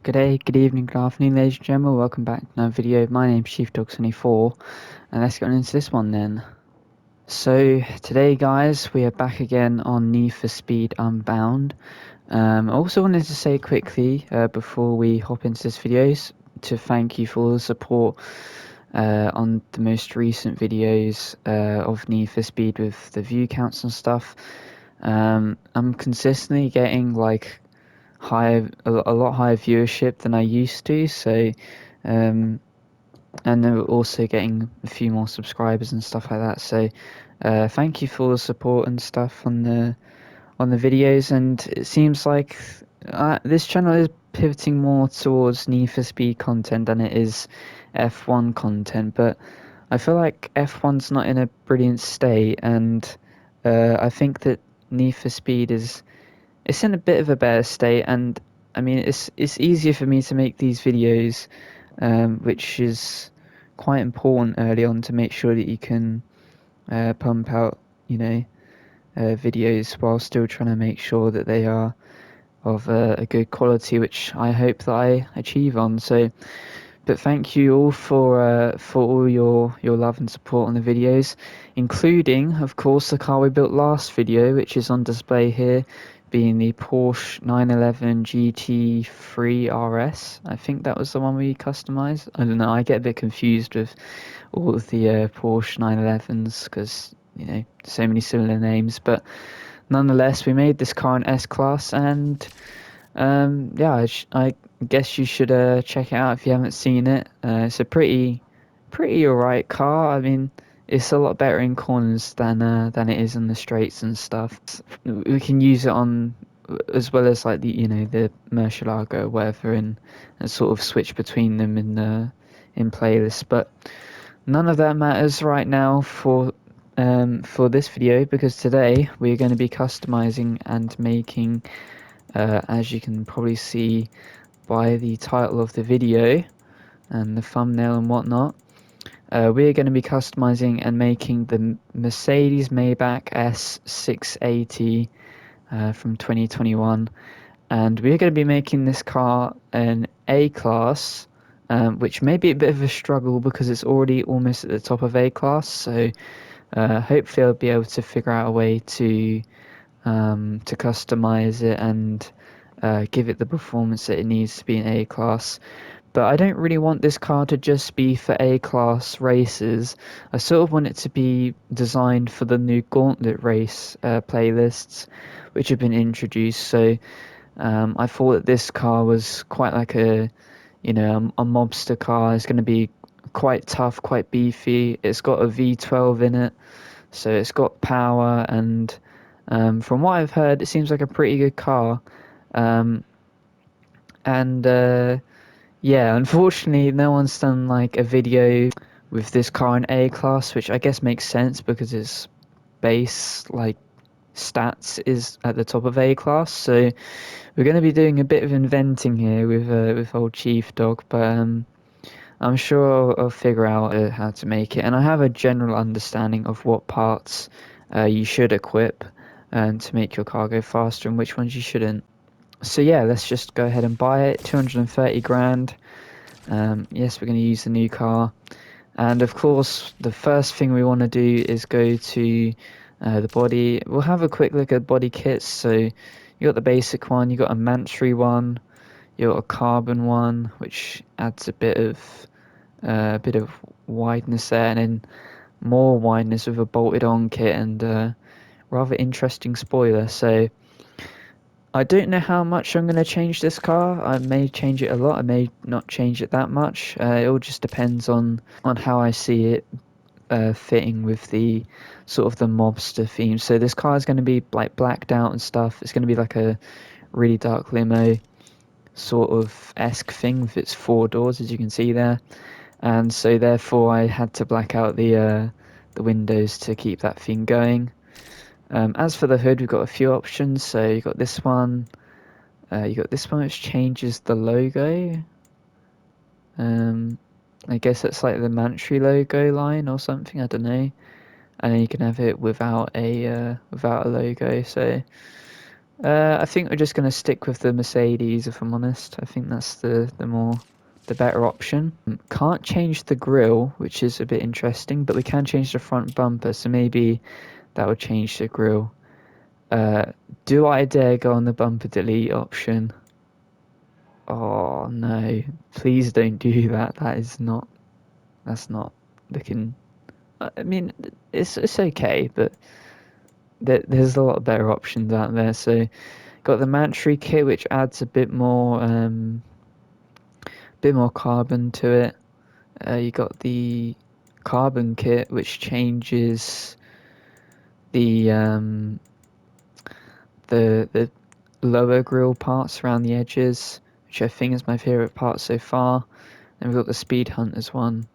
Good day, good evening, good afternoon, ladies and gentlemen. Welcome back to another video. My name's ChiefDog24, and let's get on into this one then. So today, guys, we are back again on Need for Speed Unbound. I also wanted to say quickly before we hop into this video to thank you for all the support on the most recent videos of Need for Speed with the view counts and stuff. I'm consistently getting like a lot higher viewership than I used to, so and then we're also getting a few more subscribers and stuff like that, so thank you for the support and stuff on the videos. And it seems like this channel is pivoting more towards Need for Speed content than it is F1 content, but I feel like F1's not in a brilliant state, and I think that Need for Speed it's in a bit of a better state. And I mean, it's easier for me to make these videos, which is quite important early on, to make sure that you can pump out, videos while still trying to make sure that they are of a good quality, which I hope that I achieve on. So, but thank you all for all your love and support on the videos, including, of course, the car we built last video, which is on display here, being the Porsche 911 GT3 RS. I think that was the one we customized. I don't know, I get a bit confused with all of the Porsche 911s because, so many similar names. But nonetheless, we made this car in S-Class, and yeah, I guess you should check it out if you haven't seen it. It's a pretty alright car. I mean, it's a lot better in corners than it is in the straights and stuff. We can use it on, as well as like the Murcielago or whatever, and sort of switch between them in playlists. But none of that matters right now for this video, because today we're going to be customizing and making, as you can probably see by the title of the video and the thumbnail and whatnot, we're going to be customizing and making the Mercedes Maybach S680 from 2021, and we're going to be making this car an A-Class, which may be a bit of a struggle because it's already almost at the top of A-Class, so hopefully I'll be able to figure out a way to customize it and give it the performance that it needs to be in A-Class. But I don't really want this car to just be for A-Class races. I sort of want it to be designed for the new Gauntlet race playlists, which have been introduced. So I thought that this car was quite like a mobster car. It's going to be quite tough, quite beefy. It's got a V12 in it, so it's got power, and from what I've heard, it seems like a pretty good car. Yeah, unfortunately, no one's done like a video with this car in A-Class, which I guess makes sense because its base like stats is at the top of A-Class. So we're going to be doing a bit of inventing here with old Chief Dog, but I'm sure I'll figure out how to make it. And I have a general understanding of what parts you should equip to make your car go faster and which ones you shouldn't. So yeah, let's just go ahead and buy it. 230 grand. Yes, we're going to use the new car. And of course, the first thing we want to do is go to the body. We'll have a quick look at body kits. So you got the basic one, you got a Mantry one, you got a carbon one, which adds a bit of wideness there, and then more wideness with a bolted on kit and rather interesting spoiler. So I don't know how much I'm going to change this car. I may change it a lot, I may not change it that much. It all just depends on how I see it fitting with the sort of the mobster theme. So this car is going to be like blacked out and stuff. It's going to be like a really dark limo sort of esque thing with its four doors, as you can see there. And so therefore I had to black out the windows to keep that theme going. As for the hood, we've got a few options. So you got this one, which changes the logo. I guess that's like the Mantry logo line or something, I don't know. And then you can have it without a logo. So I think we're just going to stick with the Mercedes, if I'm honest. I think that's the better option. Can't change the grille, which is a bit interesting, but we can change the front bumper, so maybe that would change the grille. Do I dare go on the bumper delete option? Oh no, please don't do that. That's not looking. I mean, it's okay, but there's a lot of better options out there. So got the Mantry kit, which adds a bit more carbon to it. You got the carbon kit, which changes the the lower grille parts around the edges, which I think is my favourite part so far. And we've got the Speed Hunters one.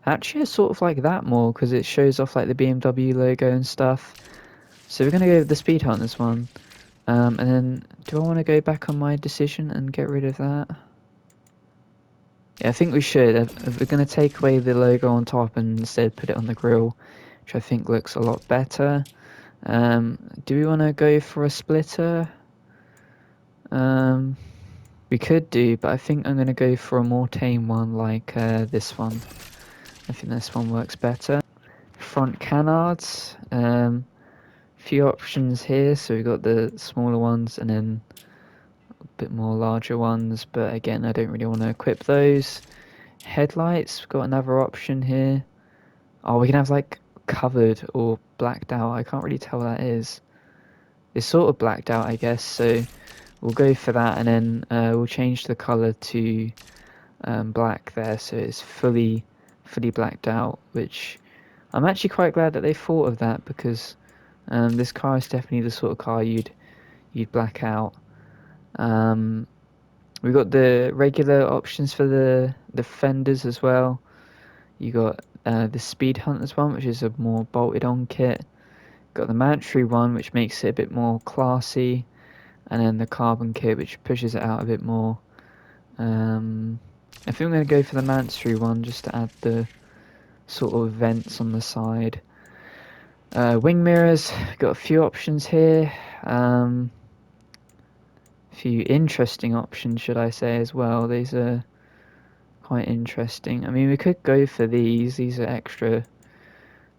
Actually, I sort of like that more because it shows off like the BMW logo and stuff. So we're going to go with the Speed Hunters one. And then, do I want to go back on my decision and get rid of that? Yeah, I think we should. We're going to take away the logo on top and instead put it on the grille, which I think looks a lot better. Do we want to go for a splitter? We could do, but I think I'm going to go for a more tame one like this one. I think this one works better. Front canards. Few options here, so we've got the smaller ones and then a bit more larger ones, but again I don't really want to equip those. Headlights, we've got another option here. Oh, we can have like covered or blacked out. I can't really tell what that is. It's sort of blacked out, I guess, so we'll go for that, and then we'll change the color to black there, so it's fully blacked out, which I'm actually quite glad that they thought of that, because this car is definitely the sort of car you'd black out. We've got the regular options for the fenders as well. You got the Speed Hunters one, which is a more bolted on kit. Got the Mantry one, which makes it a bit more classy, and then the carbon kit, which pushes it out a bit more. I think I'm going to go for the Mantry one just to add the sort of vents on the side. Wing mirrors, got a few options here. Few interesting options, should I say, as well. These are quite interesting. I mean, we could go for these. These are extra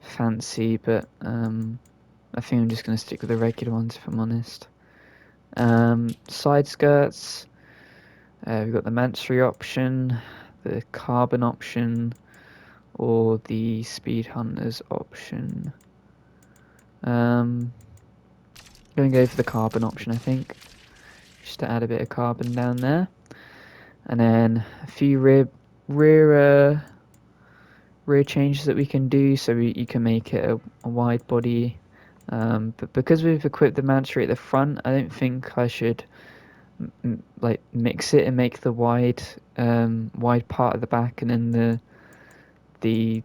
fancy, but I think I'm just going to stick with the regular ones, if I'm honest. Side skirts. We've got the Mansory option, the carbon option, or the Speed Hunters option. Going to go for the carbon option, I think, just to add a bit of carbon down there. And then a few rear changes that we can do, so you can make it a wide body. But because we've equipped the Mansory at the front, I don't think I should like mix it and make the wide part at the back and then the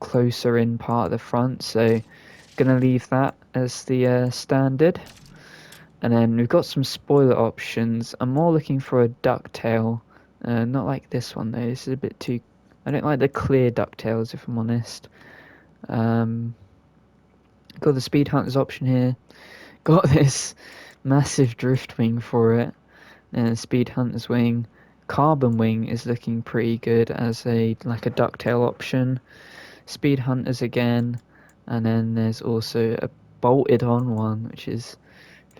closer in part at the front. So gonna leave that as the standard. And then we've got some spoiler options. I'm more looking for a ducktail, not like this one though. This is a bit too. I don't like the clear ducktails, if I'm honest. Got the Speed Hunters option here. Got this massive drift wing for it. And Speed Hunters wing. Carbon wing is looking pretty good as a ducktail option. Speed Hunters again, and then there's also a bolted on one, which is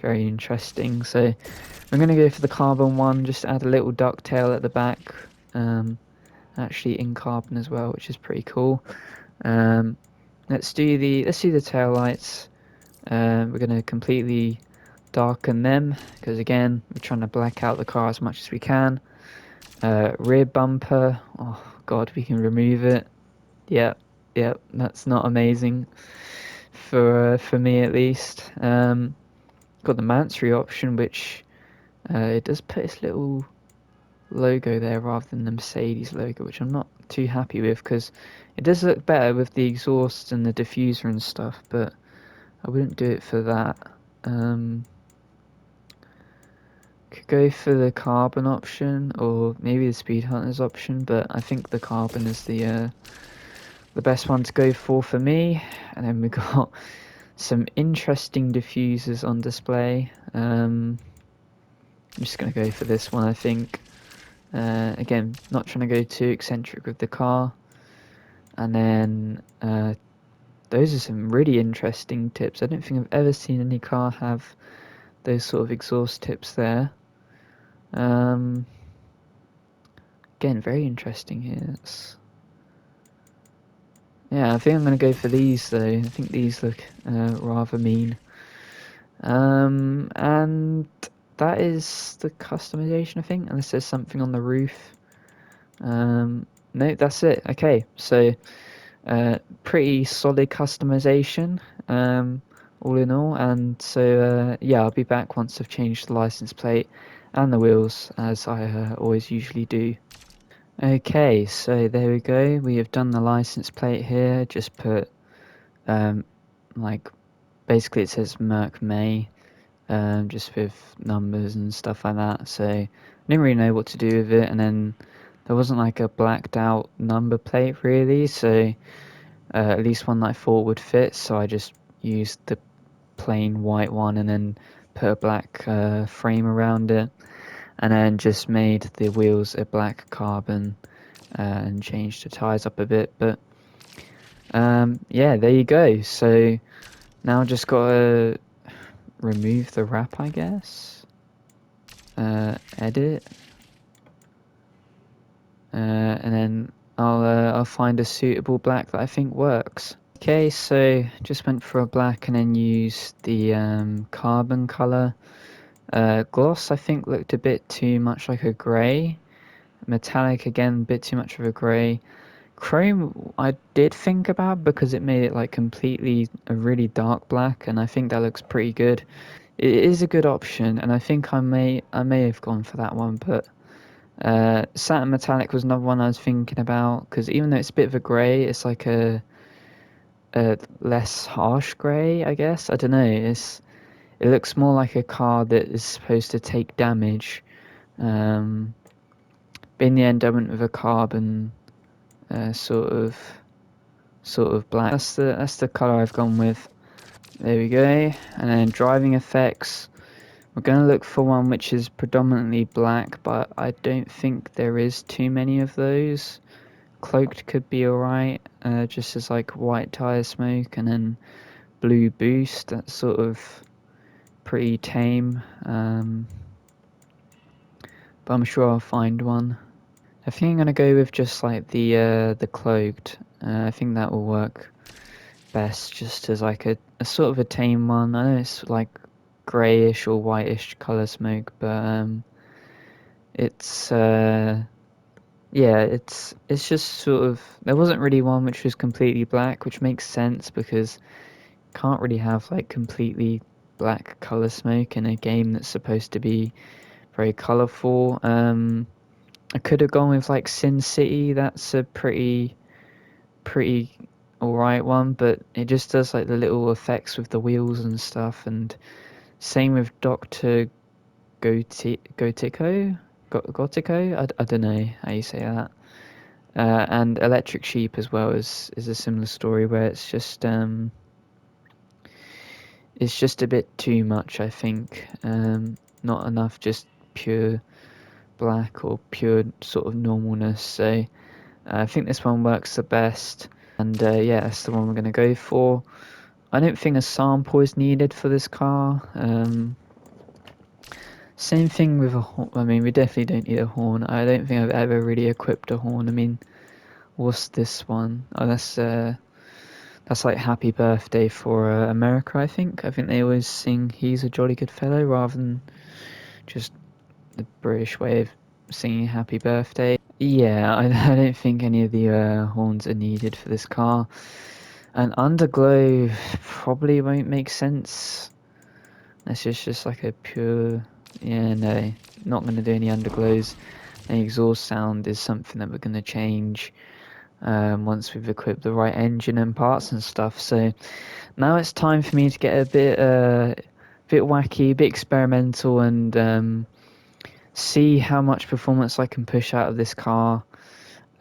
very interesting. So I'm going to go for the carbon one, just add a little ducktail at the back, actually in carbon as well, which is pretty cool. Let's do the tail lights. We're going to completely darken them because again we're trying to black out the car as much as we can. Rear bumper, oh god, we can remove it. Yep, that's not amazing for me at least. Got the Mansory option, which it does put its little logo there rather than the Mercedes logo, which I'm not too happy with because it does look better with the exhaust and the diffuser and stuff, but I wouldn't do it for that. Could go for the carbon option or maybe the Speed Hunters option, but I think the carbon is the best one to go for me. And then we got Some interesting diffusers on display. I'm just going to go for this one, I think. Again, not trying to go too eccentric with the car. And then those are some really interesting tips. I don't think I've ever seen any car have those sort of exhaust tips there. Again, very interesting here. Yeah, I think I'm going to go for these though. I think these look rather mean. And that is the customization, I think, unless there's something on the roof. No, that's it. Okay, so pretty solid customization, all in all. And so yeah, I'll be back once I've changed the license plate and the wheels, as I always usually do. Okay, so there we go. We have done the license plate here. Just put like basically it says Merc May, just with numbers and stuff like that. So I didn't really know what to do with it, and then there wasn't like a blacked out number plate really, so at least one that I thought would fit. So I just used the plain white one and then put a black frame around it, and then just made the wheels a black carbon and changed the tires up a bit. But yeah, there you go. So now just gotta remove the wrap, I guess. Edit, and then I'll find a suitable black that I think works. Okay, so just went for a black and then used the carbon color. Gloss I think looked a bit too much like a grey. Metallic again, a bit too much of a grey. Chrome I did think about because it made it like completely a really dark black, and I think that looks pretty good. It is a good option, and I think I may have gone for that one, but satin metallic was another one I was thinking about, because even though it's a bit of a grey, it's like a less harsh grey, I guess. I don't know. It looks more like a car that is supposed to take damage. But in the end, I went with a carbon sort of black. That's the color I've gone with. There we go. And then driving effects. We're going to look for one which is predominantly black, but I don't think there is too many of those. Cloaked could be alright, just as like white tire smoke, and then blue boost. That's sort of pretty tame, but I'm sure I'll find one. I think I'm gonna go with just like the cloaked. I think that will work best, just as like a sort of a tame one. I know it's like greyish or whitish color smoke, but it's yeah, it's just sort of, there wasn't really one which was completely black, which makes sense because you can't really have like completely black color smoke in a game that's supposed to be very colorful. I could have gone with like Sin City. That's a pretty alright one, but it just does like the little effects with the wheels and stuff. And same with Doctor Gotico. I don't know how you say that. And Electric Sheep as well is a similar story where it's just a bit too much, I think. Not enough just pure black or pure sort of normalness. So I think this one works the best, and yeah, that's the one we're going to go for. I don't think a sample is needed for this car. Same thing with a horn. I mean, we definitely don't need a horn. I don't think I've ever really equipped a horn. I mean, what's this one? Oh, that's like Happy Birthday for America, I think. I think they always sing He's a Jolly Good Fellow rather than just the British way of singing Happy Birthday. Yeah, I don't think any of the horns are needed for this car. And underglow probably won't make sense. That's just like a pure... Yeah, no, not going to do any underglows. The exhaust sound is something that we're going to change once we've equipped the right engine and parts and stuff. So now it's time for me to get a bit wacky, a bit experimental, and see how much performance I can push out of this car.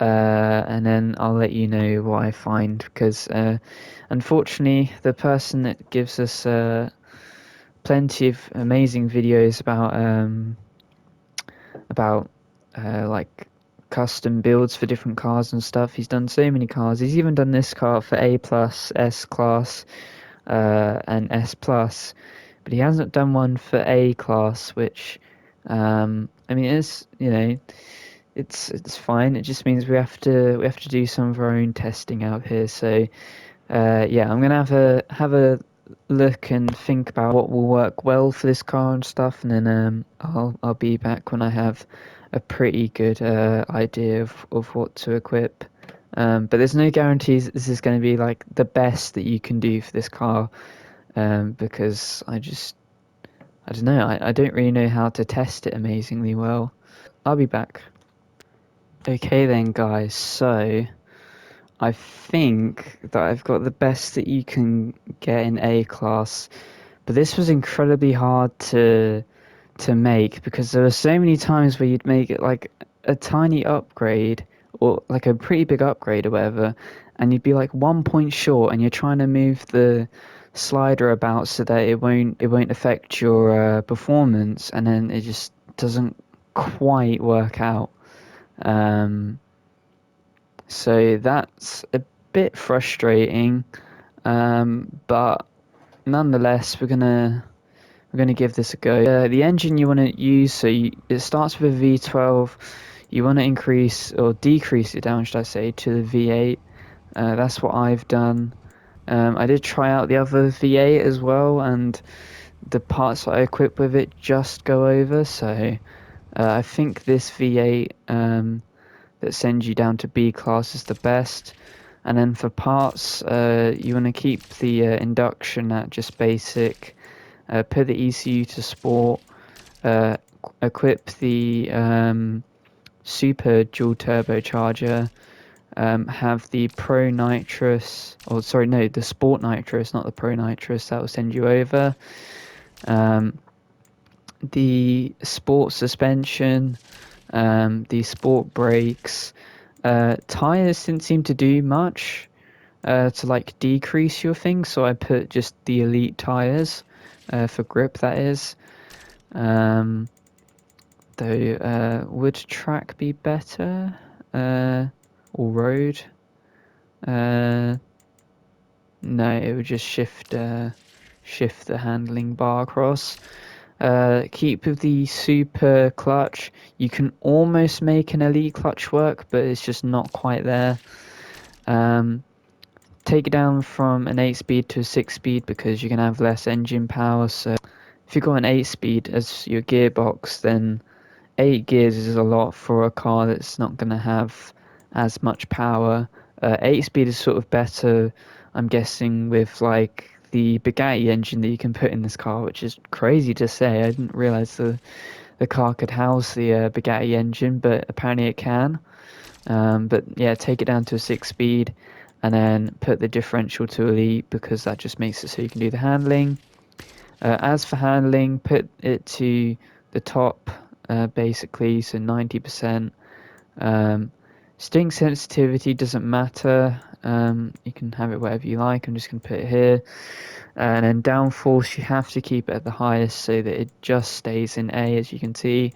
and then I'll let you know what I find, because unfortunately the person that gives us plenty of amazing videos about like custom builds for different cars and stuff. He's done so many cars. He's even done this car for A plus, S class, and S plus, but he hasn't done one for A class, which I mean, it's, you know, it's fine. It just means we have to do some of our own testing out here. So yeah, I'm gonna have a look and think about what will work well for this car and stuff, and then I'll be back when I have a pretty good idea of what to equip. But there's no guarantees this is going to be like the best that you can do for this car, because I don't know, I don't really know how to test it amazingly well. I'll be back. Okay then, guys, so I think that I've got the best that you can get in A class, but this was incredibly hard to make because there were so many times where you'd make it like a tiny upgrade or like a pretty big upgrade or whatever, and you'd be like 1 point short, and you're trying to move the slider about so that it won't affect your performance, and then it just doesn't quite work out. Um, so that's a bit frustrating, but nonetheless, we're gonna give this a go. The engine you want to use, so it starts with a V12. You want to increase or decrease it down, should I say, to the V8. That's what I've done. I did try out the other V8 as well, and the parts that I equipped with it just go over. So I think this V8 that sends you down to B class is the best. And then for parts, you want to keep the induction at just basic. Put the ECU to sport. Equip the super dual turbocharger. Have the pro nitrous, or sorry, no, the sport nitrous, not the pro nitrous. That will send you over. The sport suspension. The sport brakes. Tires didn't seem to do much to like decrease your thing, so I put just the elite tires for grip, that is. Though would track be better, or road? No, it would just shift the handling bar across. Keep with the super clutch. You can almost make an elite clutch work, but it's just not quite there. Take it down from an 8-speed to a 6-speed because you can have less engine power. So if you've got an 8-speed as your gearbox, then 8 gears is a lot for a car that's not going to have as much power. 8-speed is sort of better, I'm guessing, with like the Bugatti engine that you can put in this car, which is crazy to say. I didn't realize the car could house the Bugatti engine, but apparently it can. But yeah, take it down to a 6-speed, and then put the differential to elite because that just makes it so you can do the handling. As for handling, put it to the top, basically, so 90%. Sting sensitivity doesn't matter. You can have it whatever you like. I'm just going to put it here. And then downforce, you have to keep it at the highest so that it just stays in A, as you can see.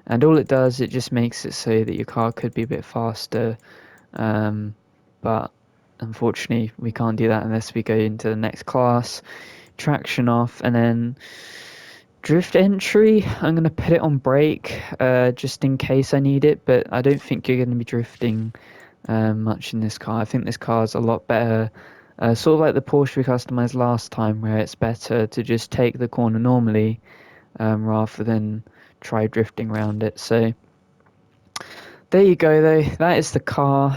And all it does, it just makes it so that your car could be a bit faster. But unfortunately, we can't do that unless we go into the next class. Traction off, and then drift entry, I'm going to put it on brake just in case I need it, but I don't think you're going to be drifting much in this car. I think this car is a lot better, sort of like the Porsche we customized last time, where it's better to just take the corner normally rather than try drifting around it. So there you go, though. That is the car,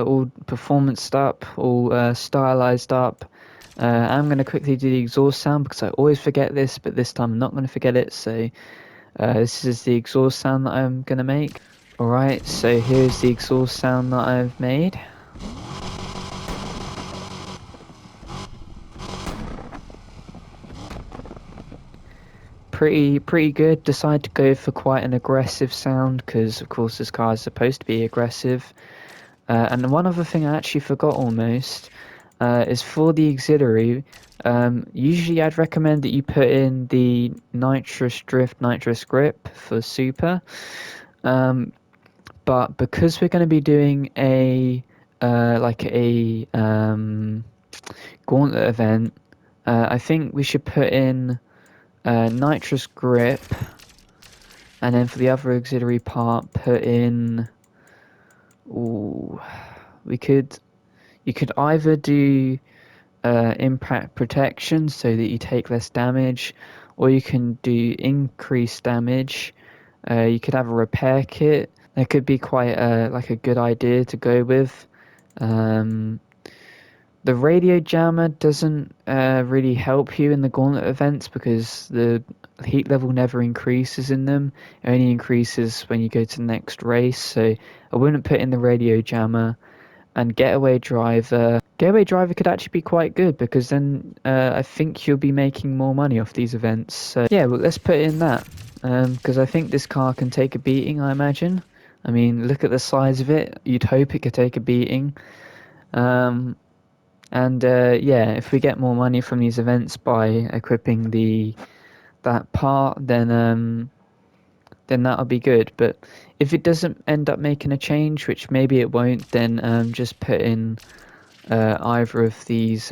all performanced up, all stylized up. I'm going to quickly do the exhaust sound because I always forget this, but this time I'm not going to forget it. So this is the exhaust sound that I'm going to make. Alright, so here's the exhaust sound that I've made. Pretty good. Decided to go for quite an aggressive sound because, of course, this car is supposed to be aggressive. And one other thing I actually forgot almost is for the auxiliary. Usually I'd recommend that you put in the nitrous drift, nitrous grip for super. But because we're going to be doing a gauntlet event, I think we should put in nitrous grip, and then for the other auxiliary part, put in. Ooh, we could. You could either do impact protection so that you take less damage, or you can do increased damage. You could have a repair kit. That could be quite a good idea to go with. Um, the radio jammer doesn't really help you in the gauntlet events because the heat level never increases in them. It only increases when you go to the next race. So I wouldn't put in the radio jammer. And getaway driver. Getaway driver could actually be quite good because then I think you'll be making more money off these events. So yeah, well, let's put in that because I think this car can take a beating. I imagine. I mean, look at the size of it. You'd hope it could take a beating. And yeah, if we get more money from these events by equipping that part, then that'll be good. But if it doesn't end up making a change, which maybe it won't, then just put in either of these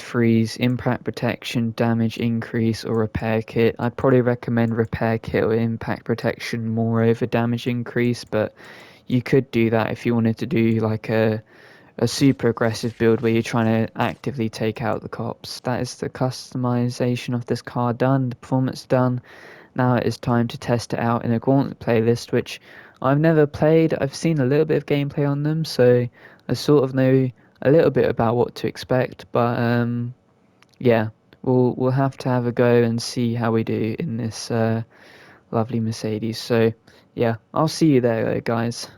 threes: impact protection, damage increase, or repair kit. I'd probably recommend repair kit or impact protection more over damage increase, but you could do that if you wanted to do like a super aggressive build where you're trying to actively take out the cops. That is the customization of this car done, the performance done. Now it is time to test it out in a Gauntlet playlist, which I've never played. I've seen a little bit of gameplay on them, so I sort of know a little bit about what to expect. But yeah, we'll have to have a go and see how we do in this lovely Mercedes. So yeah, I'll see you there, guys.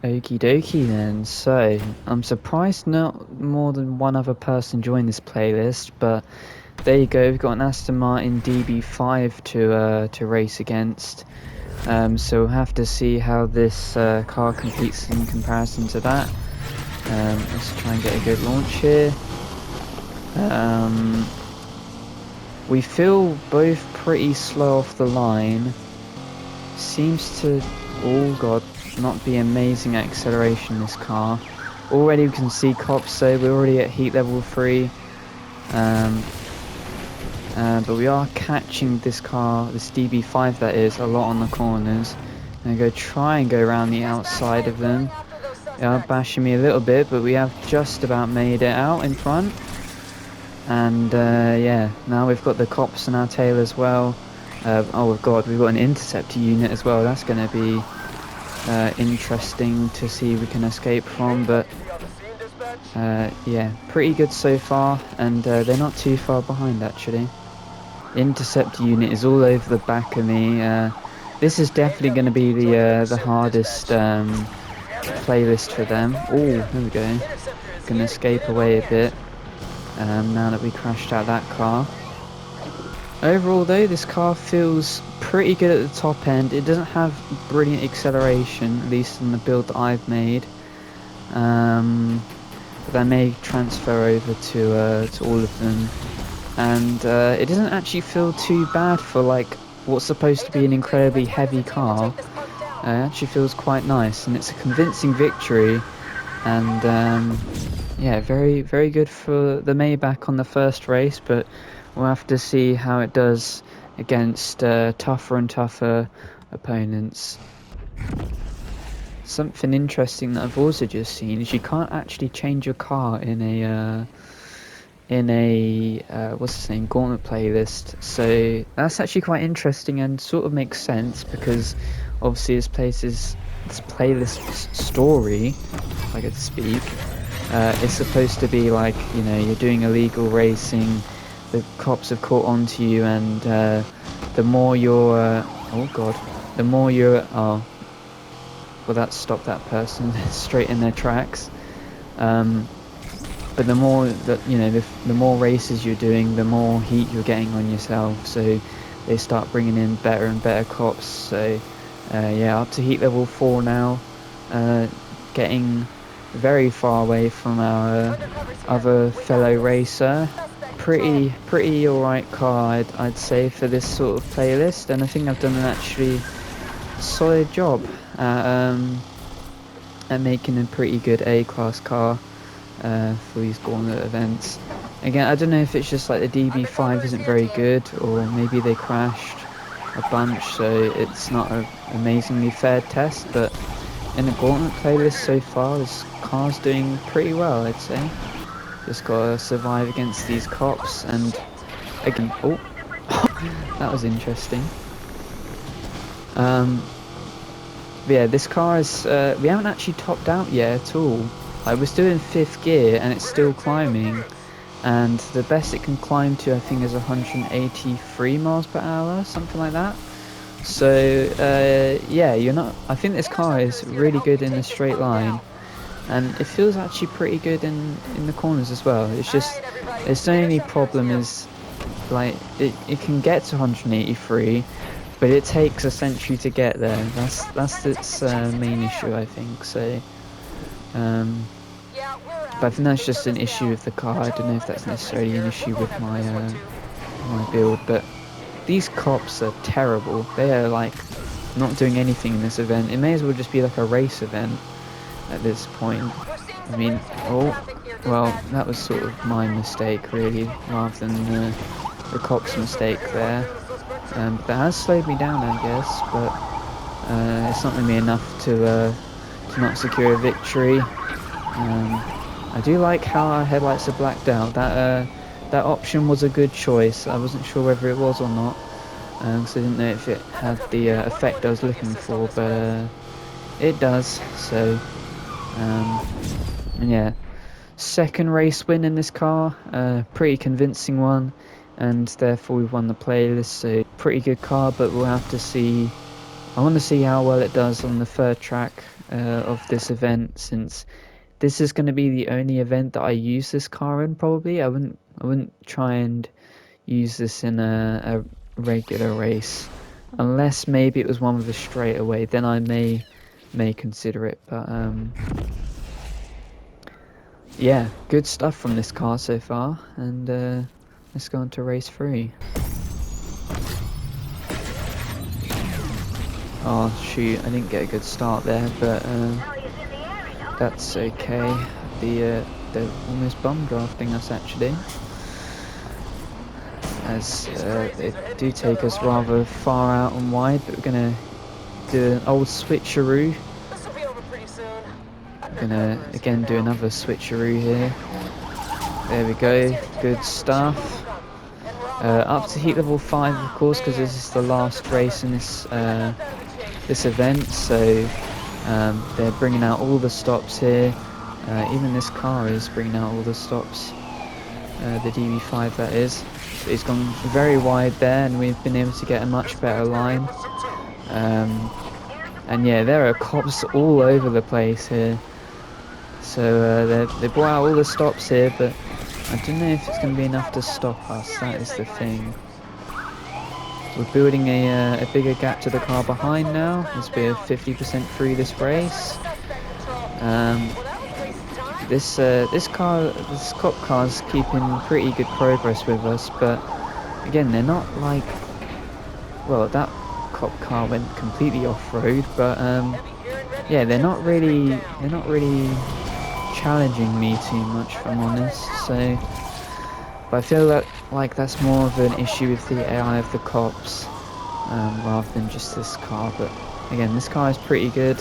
Okie dokie then. So I'm surprised not more than one other person joined this playlist, but there you go. We've got an Aston Martin DB5 to race against. So we'll have to see how this car competes in comparison to that. Let's try and get a good launch here. We feel both pretty slow off the line. Seems to, oh god, not be amazing acceleration in this car. Already we can see cops, so we're already at heat level 3. But we are catching this car, this DB5 that is, a lot on the corners. I'm going to try and go around the outside of them. They are bashing me a little bit, but we have just about made it out in front. And yeah, now we've got the cops on our tail as well. Oh god, we've got an interceptor unit as well. That's going to be interesting to see if we can escape from, but yeah, pretty good so far, and they're not too far behind actually. Interceptor unit is all over the back of me. This is definitely going to be the hardest playlist for them. Oh, there we go. Can escape away a bit now that we crashed out that car. Overall though, this car feels pretty good at the top end. It doesn't have brilliant acceleration, at least in the build that I've made. But that may transfer over to all of them. And it doesn't actually feel too bad for like what's supposed to be an incredibly heavy car. It actually feels quite nice, and it's a convincing victory. And yeah, very, very good for the Maybach on the first race, but we'll have to see how it does against tougher and tougher opponents. Something interesting that I've also just seen is you can't actually change your car in a what's its name, Gauntlet playlist. So that's actually quite interesting and sort of makes sense because obviously this playlist story, if I could speak, is supposed to be like, you know, you're doing illegal racing, the cops have caught on to you, and the more you're oh god, the more you're well, that stopped that person straight in their tracks. But the more that, you know, the more races you're doing, the more heat you're getting on yourself, so they start bringing in better and better cops. So Yeah, up to heat level 4 now, getting very far away from our other fellow racer. Pretty alright car, I'd say, for this sort of playlist, and I think I've done an actually solid job at making a pretty good A-class car for these Gauntlet events. Again, I don't know if it's just like the DB5 isn't very good, or maybe they crashed a bunch, so it's not an amazingly fair test, but in the Gauntlet playlist so far, this car's doing pretty well, I'd say. Just gotta survive against these cops, and again, oh, that was interesting. Yeah, this car is, we haven't actually topped out yet at all. We're still in 5th gear, and it's still climbing, and the best it can climb to, I think, is 183 miles per hour, something like that. So, yeah, I think this car is really good in a straight line, and it feels actually pretty good in the corners as well. It's just, its only problem is, like, it can get to 183, but it takes a century to get there. That's its main issue, I think. So, but I think that's just an issue with the car. I don't know if that's necessarily an issue with my my build, but these cops are terrible. They are like not doing anything in this event. It may as well just be like a race event at this point. I mean, oh, well, that was sort of my mistake really, rather than the cop's mistake there. That has slowed me down, I guess, but it's not going to be enough to not secure a victory. I do like how our headlights are blacked out. That option was a good choice. I wasn't sure whether it was or not, because I didn't know if it had the effect I was looking for, but it does. So, and yeah, second race win in this car, pretty convincing one, and therefore we've won the playlist. So pretty good car, but we'll have to see. I want to see how well it does on the third track of this event, since this is going to be the only event that I use this car in. Probably I wouldn't try and use this in a regular race, unless maybe it was one with a straightaway. Then I may consider it. But yeah, good stuff from this car so far, and let's go on to race 3. Oh shoot, I didn't get a good start there, but that's okay. They're almost bum drafting us actually, as they do take us rather far out and wide, but we're gonna do an old switcheroo. Gonna again do another switcheroo here. There we go, good stuff. Up to heat level 5, of course, because this is the last race in this this event, so they're bringing out all the stops here. Even this car is bringing out all the stops, the DB5 that is. But it's gone very wide there, and we've been able to get a much better line. And yeah, there are cops all over the place here. So they brought out all the stops here, but I don't know if it's going to be enough to stop us. That is the thing. We're building a bigger gap to the car behind now, as we're 50% through this race. This cop car's keeping pretty good progress with us, but again, they're not like, well, that cop car went completely off-road, but yeah, they're not really challenging me too much, if I'm honest. So, but I feel like that's more of an issue with the AI of the cops, rather than just this car. But again, this car is pretty good.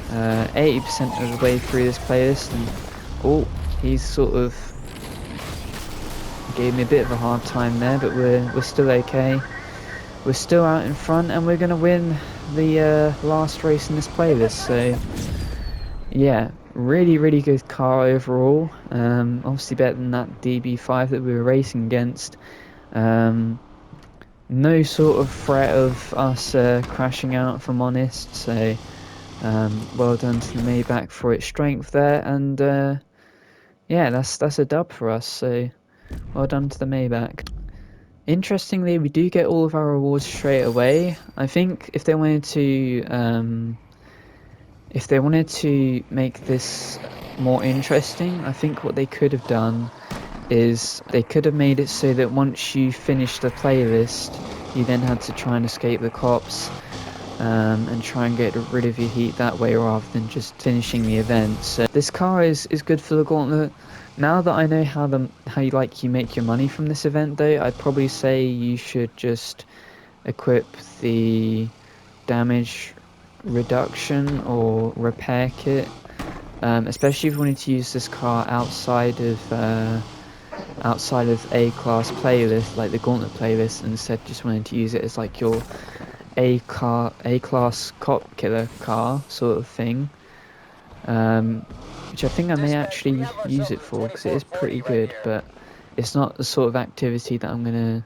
80% of the way through this playlist, and oh, he's sort of gave me a bit of a hard time there, but we're still okay. We're still out in front, and we're gonna win the last race in this playlist. So yeah, really good car overall. Obviously better than that DB5 that we were racing against. No sort of threat of us crashing out, if I'm honest. So well done to the Maybach for its strength there, and yeah, that's a dub for us. So well done to the Maybach. Interestingly, we do get all of our rewards straight away. I think if they wanted to make this more interesting, I think what they could have done is they could have made it so that once you finish the playlist, you then had to try and escape the cops, and try and get rid of your heat that way rather than just finishing the event. So this car is good for the Gauntlet. Now that I know how you make your money from this event though, I'd probably say you should just equip the damage reduction or repair kit, especially if you wanted to use this car outside of A-class playlist, like the Gauntlet playlist, and instead just wanted to use it as like your A-class cop killer car sort of thing, which I think I may actually use it for because it is pretty good, but it's not the sort of activity that I'm gonna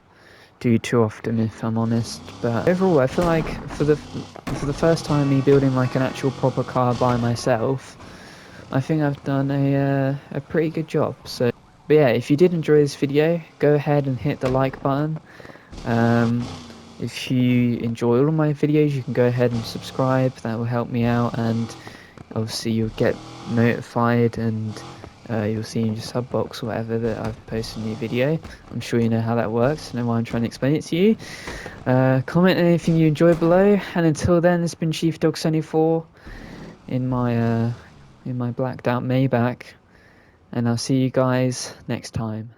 do too often, if I'm honest. But overall, I feel like for the first time me building like an actual proper car by myself, I think I've done a pretty good job. So, but yeah, if you did enjoy this video, go ahead and hit the like button. If you enjoy all of my videos, you can go ahead and subscribe. That will help me out, and obviously you'll get notified, and you'll see in your sub box or whatever that I've posted a new video. I'm sure you know how that works. I know why I'm trying to explain it to you. Comment anything you enjoy below, and until then, it's been Chief Dog 74 in my blacked out Maybach, and I'll see you guys next time.